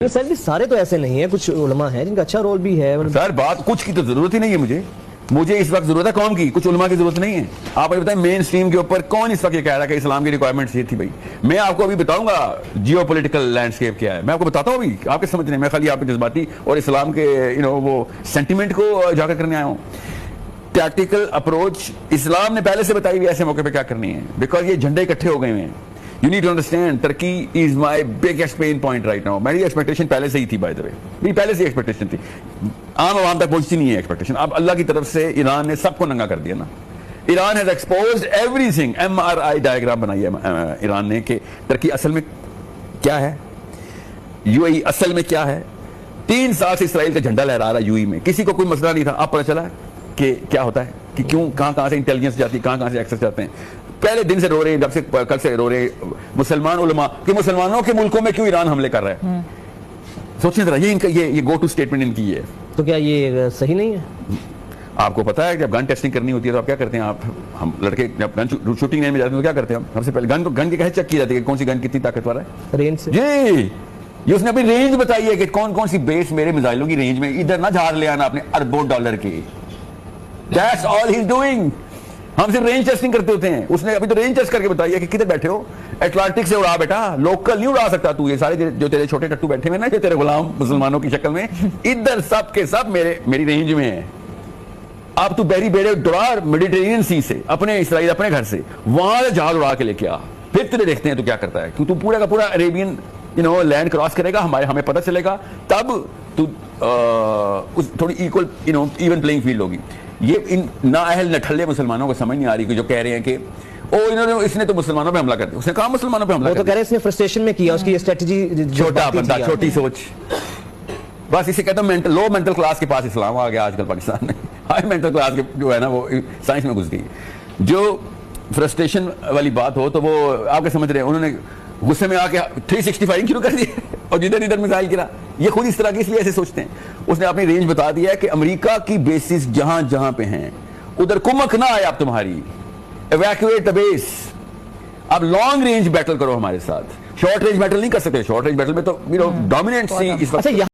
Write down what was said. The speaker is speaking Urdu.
سر جی سارے تو ایسے نہیں ہیں, کچھ علماء ہیں جن کا اچھا رول بھی ہے. سر بات کچھ کی تو ضرورت ہی نہیں ہے مجھے اس وقت ضرورت ہے قوم کی, کچھ علماء کی ضرورت نہیں ہے. آپ مجھے بتائیں مین سٹریم کے اوپر کون اس وقت یہ کہہ رہا ہے کہ اسلام کی ریکوائرمنٹس یہ تھی. بھائی میں آپ کو ابھی بتاؤں گا جیو پولیٹیکل لینڈسکیپ کیا ہے, میں آپ کو بتاتا ہوں ابھی, آپ کے سمجھ نہیں, میں خالی آپ کے جذباتی اور اسلام کے وہ سینٹیمنٹ کو اجاگر کرنے آیا ہوں. ٹیکٹیکل اپروچ اسلام نے پہلے سے بتائی ہوئی ایسے موقع پہ کیا کرنی ہے, بیکاز یہ جھنڈے اکٹھے ہو گئے ہیں. You need to understand, Turkey is my biggest pain point right now. میری ایکسپیکٹیشن پہلے سے ہی تھی, بائی دا وے, میری پہلے سے ایکسپیکٹیشن تھی, عام عوام تک پہنچتی نہیں ہے ایکسپیکٹیشن. اب اللہ کی طرف سے ایران نے سب کو ننگا کر دیا نا. Iran has exposed everything. MRI diagram بنائی ہے ایران نے کہ ترکی اصل میں کیا ہے, UAE اصل میں کیا ہے. 3 سال سے اسرائیل کا جھنڈا لہرا رہا ہے UAE میں, کسی کو کوئی مسئلہ نہیں تھا. اب پتہ چلا کہ کیا ہوتا ہے, کہ کیوں کہاں سے انٹیلیجنس جاتی ہے, کہاں سے ایکسس جاتے ہیں. پہلے دن سے رو رہے ہیں, جب سے کل سے رو رہے ہیں مسلمان علماء کہ مسلمانوں کے ملکوں میں کیوں ایران حملے کر رہا ہے. سوچیں ذرا, یہ گو ٹو اسٹیٹمنٹ ان کی ہے. تو کیا یہ صحیح نہیں ہے؟ آپ کو پتا ہے جب گن ٹیسٹنگ کرنی ہوتی ہے تو آپ کیا کرتے ہیں, ہم لڑکے جب گن شوٹنگ میں جاتے ہیں تو کیا کرتے ہیں ہم سب سے پہلے گن کی کیسے چیک کی جاتی ہے کہ کون سی گن کتنی طاقتور ہے, رینج سے. جی یہ اس نے اپنی رینج بتائی ہے کہ کون سی بیس میرے میزائلوں کی رینج میں, ادھر نہ جھاڑ لے آنا اپنے اربوں ڈالر کی. That's all he's doing. ہم صرف رینج ٹیسٹنگ کرتے ہوتے ہیں. اس نے ابھی تو رینج ٹیسٹ کر کے بتایا کہ کدھر بیٹھے ہو, اٹلانٹک سے اڑا بیٹا, لوکل نہیں اڑا سکتا تو. یہ سارے جو تیرے چھوٹے ٹٹو بیٹھے ہوئے نا, جو تیرے غلام مسلمانوں کی شکل میں, ادھر سب کے سب میری رینج میں ہیں. اب تو بحری بیڑے دوڑا میڈیٹرینین سی سے, اپنے اسرائیل اپنے گھر سے, وہاں سے جہاز اڑا کے لے کے آ, پھر تیرے دیکھتے ہیں تو کیا کرتا ہے. کیوں تو پورا کا پورا عربین لینڈ کراس کرے گا, ہمیں پتہ چلے گا, تب تو تھوڑی ایون پلینگ فیلڈ ہوگی. یہ نااہل نٹھلے مسلمانوں کو سمجھ نہیں آ رہی کہ جو کہہ رہے ہیں کہ اس نے تو مسلمانوں پہ حملہ کر دیا. اس نے کہا مسلمانوں پہ حملہ کر دیا, وہ تو کہہ رہے ہیں اس نے فرسٹریشن میں کیا, اس کی اسٹریٹجی چھوٹا بندہ, چھوٹی سوچ. بس اسے کہتا ہوں لو مینٹل کلاس کے پاس اسلام آ گیا آج کل پاکستان میں. ہائی مینٹل کلاس کے جو ہے نا وہ سائنس میں گھس گئی. جو فرسٹریشن والی بات ہو تو وہ آپ کے سمجھ رہے ہیں, انہوں نے غصے میں آ کے 360 فائرنگ شروع کر دی اور جدھر ادھر میزائل گرا. یہ خود اس طرح کی اس لیے ایسے سوچتے ہیں. اس نے اپنی رینج بتا دیا ہے کہ امریکہ کی بیسز جہاں جہاں پہ ہیں ادھر کمک نہ آئے آپ تمہاری, ایویکویٹ دا بیس. اب لانگ رینج بیٹل کرو ہمارے ساتھ, شارٹ رینج بیٹل نہیں کر سکتے. شارٹ رینج بیٹل میں تو ڈومیننٹ سی اس وقت